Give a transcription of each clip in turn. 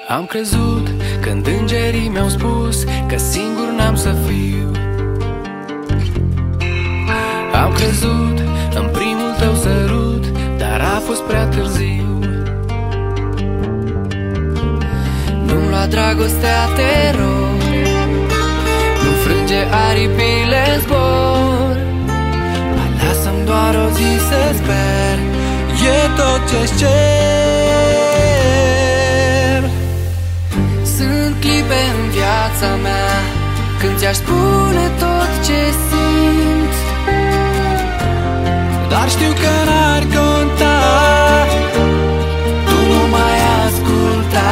Am crezut când îngerii mi-au spus că singur n-am să fiu. Am crezut în primul tău sărut, dar a fost prea târziu. Nu-mi lua dragostea, te rog, nu frânge aripile în zbor. Mai lasă-mi doar o zi să sper, e tot ce-ți cer. Sunt clipe în viața mea când ți-aș spune tot ce simt, dar știu că n-ar conta, tu nu mai asculta.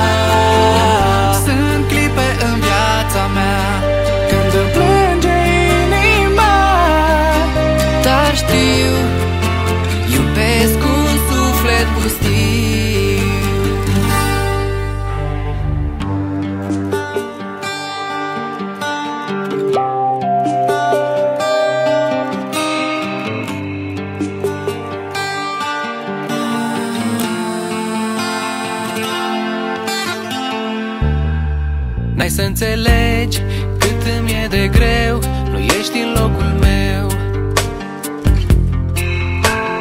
Sunt clipe în viața mea când îmi plânge inima, dar știu, iubesc un suflet pustiu. N-ai să înțelegi cât îmi e de greu, nu ești în locul meu.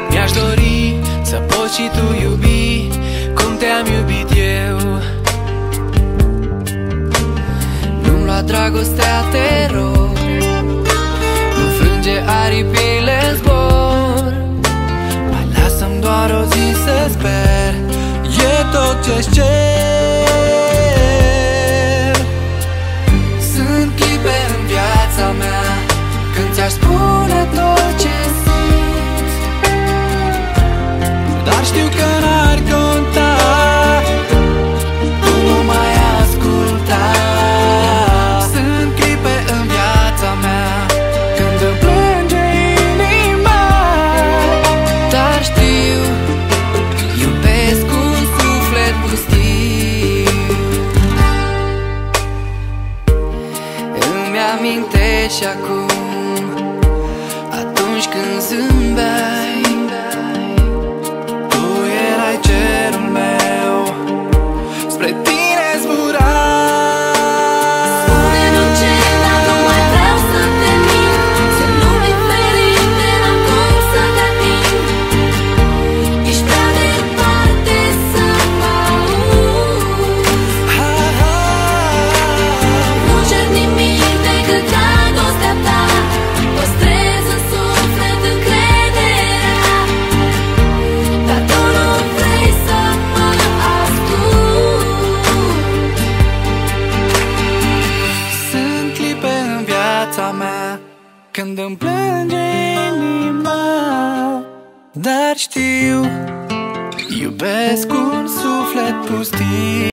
Mi-aș dori să poți și tu iubi cum te-am iubit eu. Nu-mi lua dragostea, te rog, nu frânge aripile în zbor. Mai lasă-mi doar o zi să sper, e tot ce-ți cer. Când ți-aș spune tot ce simt, dar știu că n-ar conta, tu nu mai asculta. Sunt clipe în viața mea când îmi plânge inima, dar știu, iubesc un suflet pustiu. Îmi amintești acum atunci când zâmbeai, tu erai cerul meu, spre tine zburai. Spune-mi orice, dar nu mai vreau să te mint. Sunt lumi diferite, n-am cum să te ating. Ești prea departe să mă auzi. Nu cer nimic decât dragostea ta, păstrez în suflet încrederea, dar tu nu vrei să mă asculti. Sunt clipe în viața mea când îmi plânge inima, dar știu, iubesc un suflet pustiu.